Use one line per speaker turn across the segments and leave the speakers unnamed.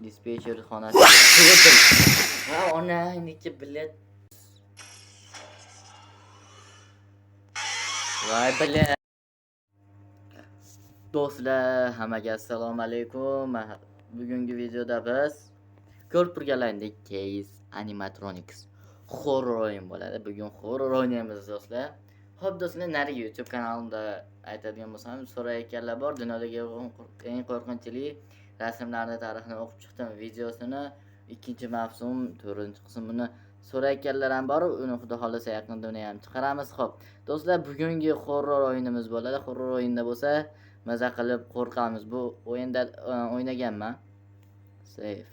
Dispatcher xonasi. Ha, onangniki bilet. Voy bilet. Do'stlar, hammaga assalomu alaykum. Bugungi videoda biz ko'rib turganlaringdek Case Animatronics horror o'yin bo'ladi. Bugun horror o'ynaymiz do'stlar. Xo'p do'stlar, narigi YouTube kanalimda aytadigan bo'lsam, so'rayotganlar bor. Dunyodagi eng qo'rqinchli rasmlarni tarixini o'qib chiqdim videosini, ikkinchi mavsum 4-qismini so'rayotganlar ham bor. Uni xudo xolasa yaqinda uni ham chiqaramiz. Xo'p do'stlar, bugungi horror o'yinimiz bo'ladi. Horror o'yinda bo'lsa maza qilib qo'rqamiz. Bu o'yinda o'ynaganman. Save.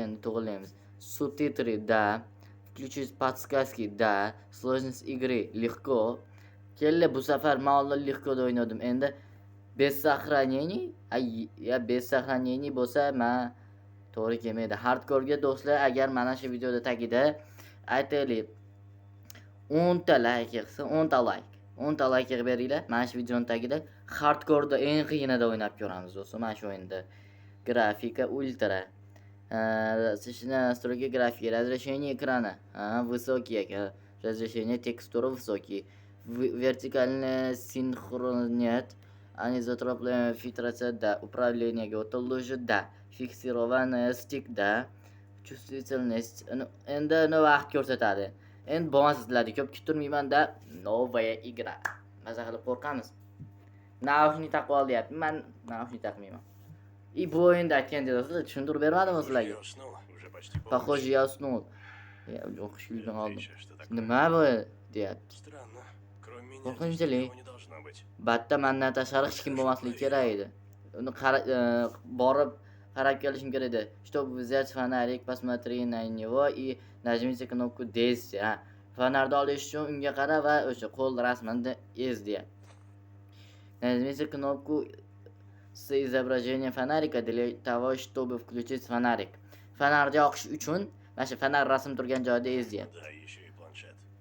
Endi to'g'rilaymiz. Subtitrы да. Включить подсказки да. Сложность игры легко. Kelli bu safar ma'lum lehkoda o'ynadim. Endi без сохранений, ya без сохранений bo'lsa, men to'g'ri kelmaydi. Hardcore'ga do'stlar, agar mana shu videoda tagida aytaylik 10 ta like yig'sa, 10 ta like. 10 ta like yig'ib beringlar. Mana shu videoning tagida hardcore'da eng qiyinida o'ynab ko'ramiz do'stlar. Mana shu o'yinda grafika ultra. Настройки графики, разрешение экрана высокие, разрешение текстуры высокие, вертикальный синхронность, анизотропная фильтрация, да, управление лужи, да, фиксированный стик, да, чувствительность, endi vaqt ko'rsatadi. Endi bo'lmasizlarni ko'p kuturmayman-da, novaya igra. Maza qilib qo'rqamiz. Naushnik taqib olyapman. Men naushnik taqmayman. И bu o'yinda aytgandek do'stlar, tushuntirib bermadimmi sizlarga? Похоже, я уснул. Я o'qishga oldim. Nima bu deyapti? Qo'rqinchli. Batta mendan tashqari hech kim bo'lmasligi kerak edi. Uni borib qarab kelishim kerak edi. Чтобы взять фонарик, посмотри на него и нажмите кнопку действия. Fonarni olish uchun unga qara va o'sha qo'l rasmini ez deyapti. Нажмите кнопку с изображением фонарика для того, чтобы включить фонарик. Fonarni yoqish uchun mana shu fonar rasm turgan joyda ez deyapti.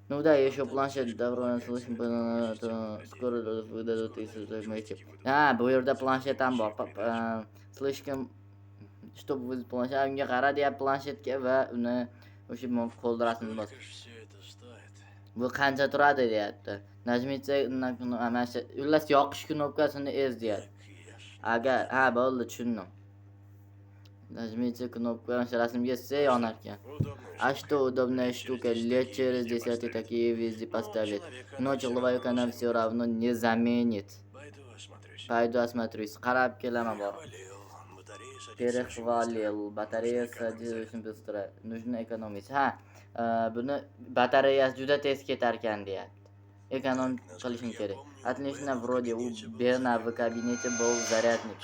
Ну да, еще планшет давно слышим, скоро выдадут и создать. Bu yerda planshet ham bor. Слишком чтобы вы planshet unga qara deyapti planshetga va uni o'sha qo'l rasmini bos. Bu qancha turadi deyapti. Najmitsa mana shu ullas yoqish knopkasini ez deyapti. Agar bo'ldi, tushundim. Нажмите кнопку, расмье йонарки. А что удобная штука, лет через 10 такие везде поставит. Но человека нам все равно не заменит. Пойду осмотрюсь. Qarab kelaman bor. Перехвалил. Batareya sadiqni bistira. Нужно экономить. Buni batareyasi juda tez ketar ekan deyapti. Ekonom qilishim kerak. Отлично, вроде у Бена в кабинете был зарядник.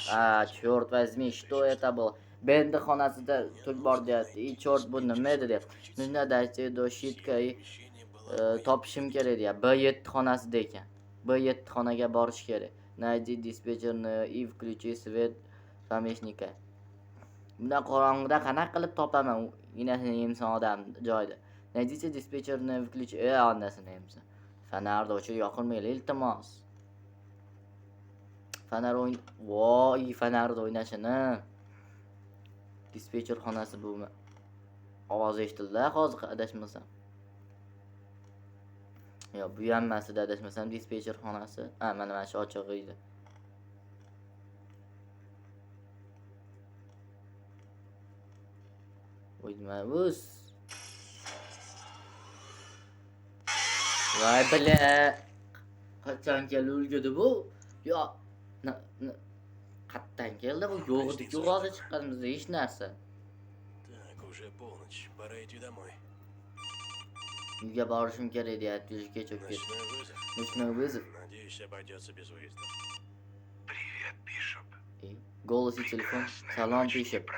Черт возьми, что это было? Bendi xonasida tul bor deyapti. Chort, bu nima edi deyapti. Нужно дойти до щитка и topishim kerak deyapti. B7 xonasida ekan. B7 xonaga borish kerak. Найди диспетчерni и включи свет помощника. Bundan qorong'ida qanaqa qilib topaman inasini yemsan odam joyida. Найдите диспетчерni включи onasini yemsan. Fonarni o'chir, yoqilmaydi iltimos. Fonar voy, fonarni o'ynashini. Dispetcher xonasi bu ovoz eshitildi hozir adashmasam. Yo, bu hammasida adashmasam dispetcher xonasi. Mana shu ochiq edi. Voy nima bu? Voy bile. Qachon keldi bu? Yo, qayerdan keldi bu? Yo'q edi, hozir chiqqanimizda hech narsa.
Так, уже полночь, пора идти домой.
Uyga borishim kerak deyapti, yurishga cho'kib ketdi. Ночной вызов.
Надеюсь, обойдется без выезда.
Привет, Бишоп.
Голос и телефон. Салам, Бишоп.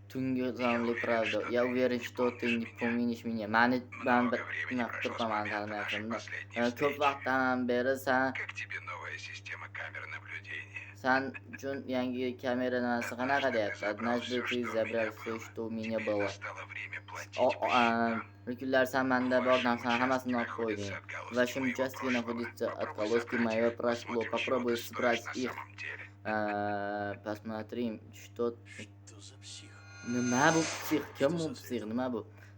Tungi zamli pravda. Я уверен, что ты не помнишь меня. Men turpaman tanimay. Ko'p vaqtdan beri
Как тебе новая система камер наблюдения?
san uchun yangi kamera narsa qanaqa deyapti. Однажды ты забрал все, что у меня было.
Настало время платить.
Kunlar san menda bor narsani hammasini olib qo'yding. В вашем участке находится отголоски моего прошлого. Попробуй собрать их. Посмотрим, что...
Что за псих?
Nima bu psix? Kim
Что
bu
за
psix?
свет?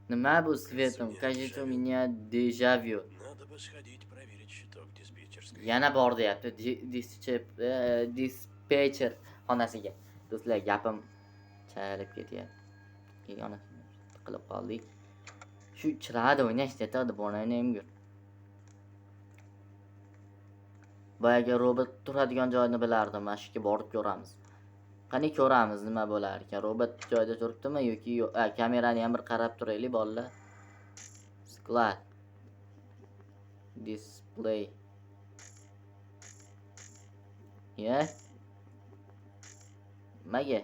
Nima bu Svetom? Кажется, у меня дежавю.
Надо бы сходить проверить щиток диспетчерской.
Yana bor deyapti dispetcher xonasiga. Do'stlar, gapim chalib ketyapti. Onasini qilib qoldik. Shu chirada o'ynashda taqdi boraynemgur. Boyagi robot turadigan joyni bilardim. Mana shu yerga borib ko'ramiz. Qani ko'ramiz nima bo'lar ekan. Robot joyida turibdimi yoki yo'q? Kamerani ham bir qarab turaylik bolalar. Sklad. Display. Ya. Nimaga?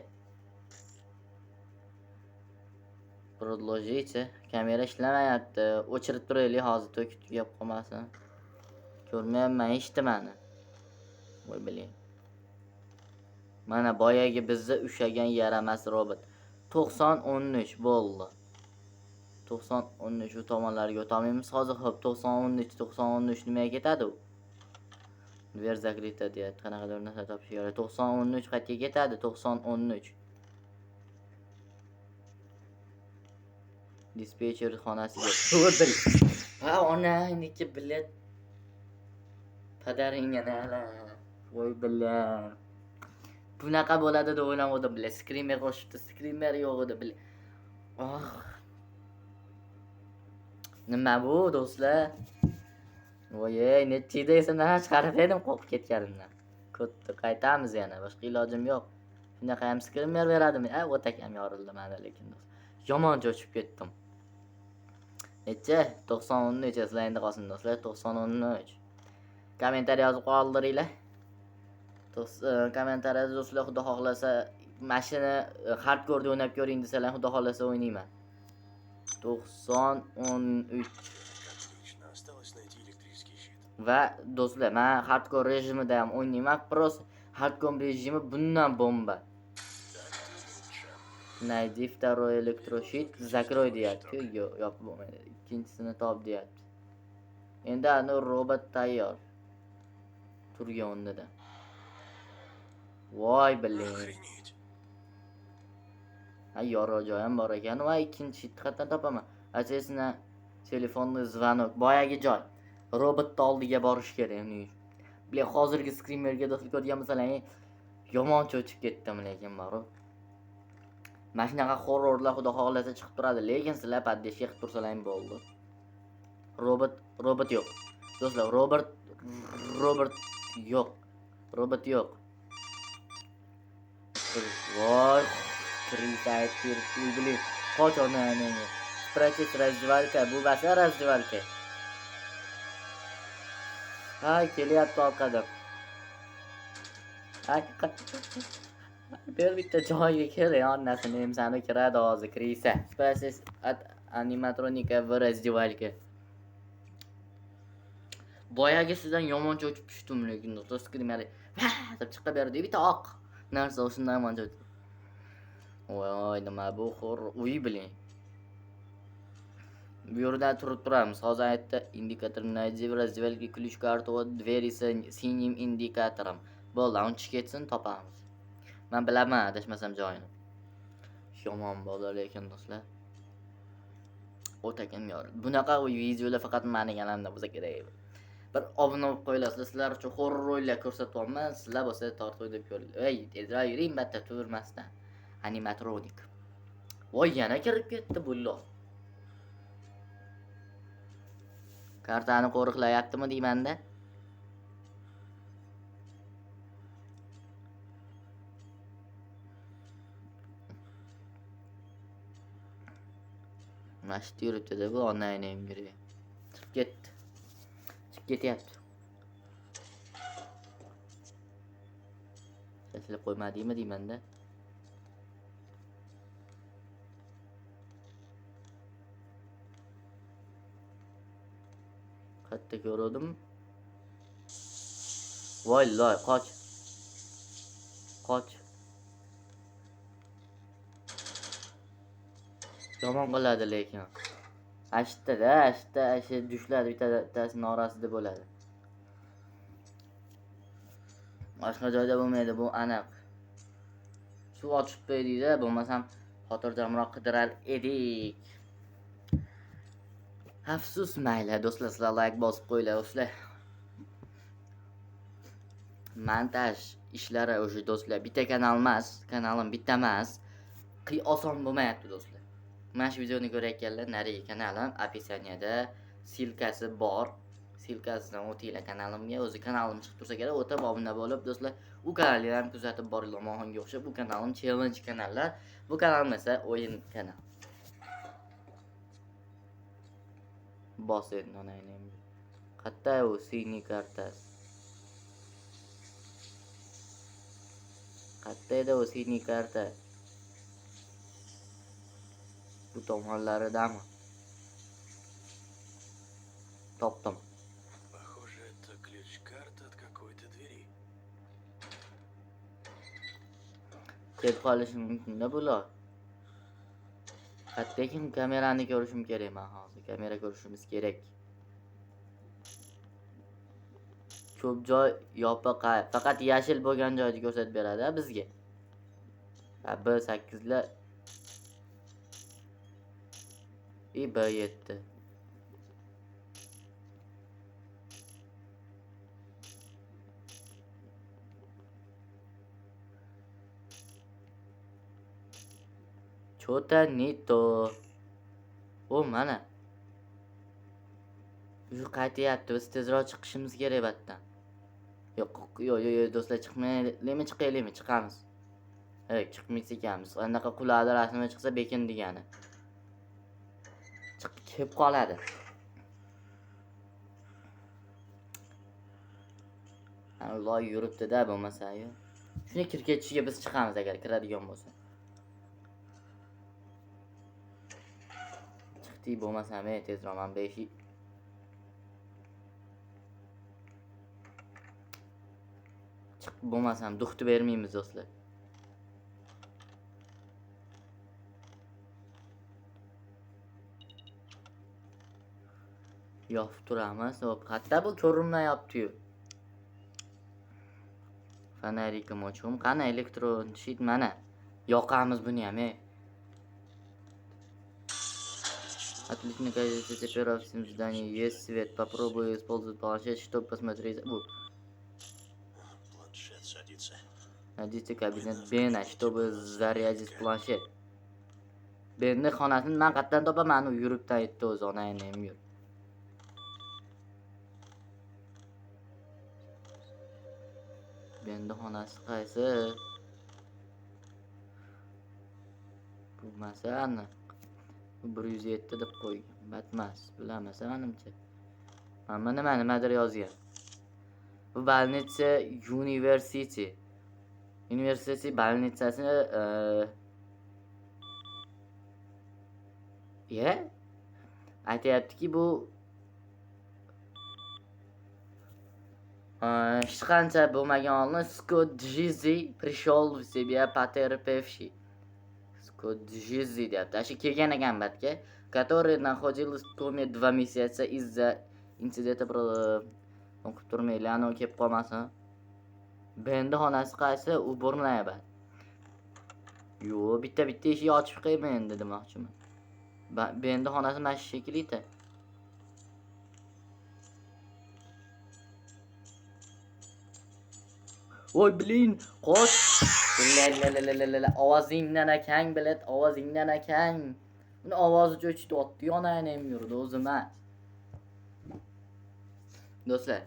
Продолжите. Kamera ishlamayapti. O'chirib turaylik hozir to'kib tugab qolmasin. Ko'rmayapman hech nimani. Voy biling. Mana boyagi bizni ushagan yaramas robot. 90-13 bo'ldi. 90-13 shu tomonlarga o'tamiz hozir. Xo'p, 90-13 nimaga ketadi u? Dver zakrita deyapti. Qanaqadir narsa topish kerak. 90-13 qayerga ketadi? 90-13. Dispetcher xonasiga. O'rdir. Ha, onaniki bilet. Padaringga nala. Voy bilan. Bunaqa bo'ladi deb o'ylamadim bilan. Screamer qo'shibdi. Screamer yo'q edi bilan. Oh. Nima bu do'stlar? Voy, nechida esimdan chiqarib edim qo'rqib ketganimdan. Kutdi, qaytamiz yana. Boshqa ilojim yo'q. Shunaqa ham screamer beradimi? O'takam yorildi mana lekin do'st. Yomon cho'chib ketdim. Necha? 90-13 eslayinda qolsin do'stlar. 90-13. Kommentariy yozib qoldiringlar. Kommentariyada do'stlar xudo xohlasa mashina hardcore o'ynab ko'ring desalar xudo xohlasa o'ynayman. 90-13.
Отлично, осталось найти электрический щит.
Va do'stlar, men hardcore rejimida ham o'ynayman. Просто hardcore rejimi bundan bomba. Найди второй электрощит, закрой deyapti. Yo'q, yopib bo'lmaydi. Ikkinchisini top deyapti. Endi ani robot tayyor. Turgan o'rnida. Voy biling.
Охренеть.
Yorug' joy ham bor ekan. Va ikkinchi shitni qayerdan topaman? Asesina telefonli звонок. Boyagi joy. Robotni oldiga borish kerak uning. Bilan hozirgi screamerga do'stlar ko'rgan masalan, yomon cho'chib ketdim lekin bor. Mana shunaqa horrorlar xudo xohlasa chiqib turadi, lekin sizlar paddeshga qilib tursalar ham bo'ldi. Robot yo'q. Do'stlar, Robert yo'q. Robot yo'q. Voy, критает блин. Qoch onani. Sprachit razdvalka, bu basa razdvalka. Ay, kelyapti orqadan. Ay, bir bitta joyga kerak, onasini ham sani kiradi hozir kirisa. Sprachit animatronika va razdvalka. Boyagi sizdan yomon cho'chib tushdim lekin do'stlar skrimer deb chiqib berdi bitta oq narsa o'shandan yomon cho'chib. Voy, nima bu xor uy biling. Bu yerda turib turamiz. Hozir aytdi indikator найди в разделе ключ карту от двери с синим индикатором. Bo'ldi, unchi ketsin topamiz. Men bilaman, adashmasam joyini. Yomon bo'ldi lekin do'stlar. O'takim yor. Bunaqa videolar faqat menigalamda bo'lsa kerak. Bir obuna bo'lib qo'ylasizlar, sizlar uchun horror o'yinlar ko'rsatyapman. Sizlar bo'lsa tortib deb ko'ringlar. Ey, tezroq yuring, batta turmasdan. Animatronik. Voy, yana kirib ketdi bullo. Kartani qo'riqlayaptimi deymanda? Mashit yuribdi-da bu onayni ham yurib. Chiqib ketdi. Chiqib ketyapti. Tashlab qo'ymadingmi deymanda? Qayerda ko'rdim? Voy loy, qoch. Qoch. Yomon qiladi lekin. Ashtada, ashi dushlar bittasi norasida bo'ladi. boshqa joyda bo'lmaydi, bu aniq. Shu ochib qo'ydingda, bo'lmasam xotirjamroq qidirar edik. Afsus, mayli do'stlar, sizlar like bosib qo'yinglar do'stlar. Montaj ishlari o'sha do'stlar, bitta kanal emas, kanalim bitta emas. Oson bo'lmayapti do'stlar. Mana shu videoni ko'rayotganlar, narigi kanalim описаниеda silkasi bor. Silkasidan o'tinglar kanalimga, o'zi kanalim chiqib tursa kerak, o'tib obuna bo'lib do'stlar, u kanalni ham kuzatib boringlar. Mohonga o'xshab bu kanalim challenge kanallar, bu kanalim esa o'yin kanal. Boss endi onayning. Qayerda u siniy kartasi? Qayerda edi u siniy karta? Bu tomonlaridami? Topdim.
Похоже, это ключ-карта от какой-то двери.
Kelib qolishi mumkin-da bular. Qayerdakin kamerani ko'rishim kerak men hozir. Kamera ko'rishimiz kerak. Ko'p joy yopiq, faqat yashil bo'lgan joyni ko'rsatib beradi bizga. B8 lar B7. Chota nito. O mana. Shu qaytyapti, biz tezroq chiqishimiz kerak batdan. Yo'q, do'stlar, chiqmaylikmi, chiqaylikmi, chiqamiz. Chiqmaysa ekanmiz. Anaqa quladi rasmi chiqsa bekin degani. Chiqib qoladi. Alloh yuribdi-da bo'lmasa-yu. Shuni kirketishiga biz chiqamiz agar kiradigan bo'lsa. Chiqdik bo'lmasam, tezroq men 5 chiqib bo'lmasam duxti bermaymiz do'stlar. Yopib turamiz. Hop, qayerda bu ko'rinmayapti-yu. Fonarikim o'chim. Qani elektron shit mana. Yoqamiz buni ham, Отлично, кажется, теперь во всем здании есть свет. Попробую использовать планшет, чтобы посмотреть.
Планшет садится.
Найдите кабинет Бена, чтобы зарядить планшет. Benni xonasini men qayerdan topaman? U yuribdan aytdi o'zi, onayni ham yur. Benni xonasi qaysi? Bu masani 107 deb qo'ygan. Batmas, bilamas menimcha. Mana nimadir yozgan. Bu больница University. University больницasi aytayaptiki bu hech qancha bo'lmagan holda Skodjizi пришел в себя потерпевший. Skodjizi deyapti. Shu kelgan ekan batga, который находился в коме 2 месяца из-за инцидента o'qib turmaylar, ana kelib qolmasin. Bendi xonasi qaysi? U bormayapti. Yo'q, bitta eshik ochib qo'yman endi demoqchiman. Bendi xonasi mana shu shekilli-da. Voy blin, qoch. La ovozingdan akang bilat, ovozingdan akang. Uni ovozi cho'chityapti, yonayni ham yurdi o'zima. Do'stlar,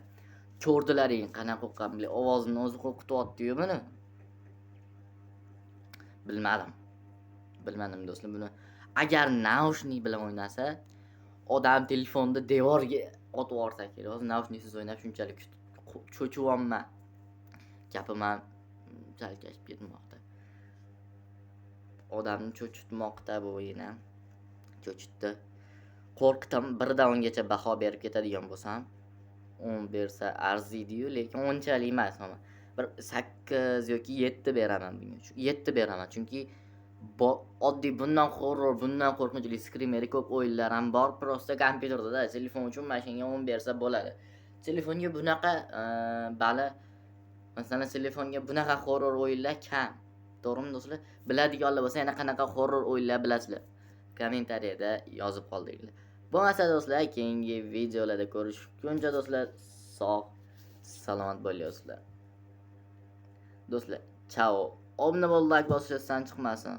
ko'rdilaring qanaqa qo'rqqan bilan ovozini o'zi qo'rqityapti-yu buni. Bilmadim do'stlar buni. Agar naushnik bilan o'ynasa, odam telefonda devorga otib yuborsa kerak. Hozir naushniksiz o'ynab shunchalik cho'chivyapman. Gapim ham chalkashib ketmoqda. Odamni cho'chitmoqda bu o'yin ham. Cho'chitdi. Qo'rqdim, 1 dan 10 gacha baho berib ketadigan bo'lsam, 10 bersa arziydi-yu, lekin unchalik emas. Bir 8 yoki 7 beraman bunga. 7 beraman, chunki oddiy bundan horror, bundan qo'rqinchli skrimer ko'p o'yinlar ham bor. Prosta kompyuterda, telefon uchun mashinaga 10 bersa bo'ladi. Telefonga bunaqa bali Masalan, telefonga bunaqa horror o'yinlar kam. To'g'rimi do'stlar? Biladiganlar bo'lsa, yana qanaqa horror o'yinlar bilasizlar? Kommentariyada yozib qoldiringlar. Bo'lmasa do'stlar, keyingi videolarda ko'rishguncha do'stlar, sog' salomat bo'lasizlar. Do'stlar, chao. Obuna bo'lib, like bosishdan chiqmasin.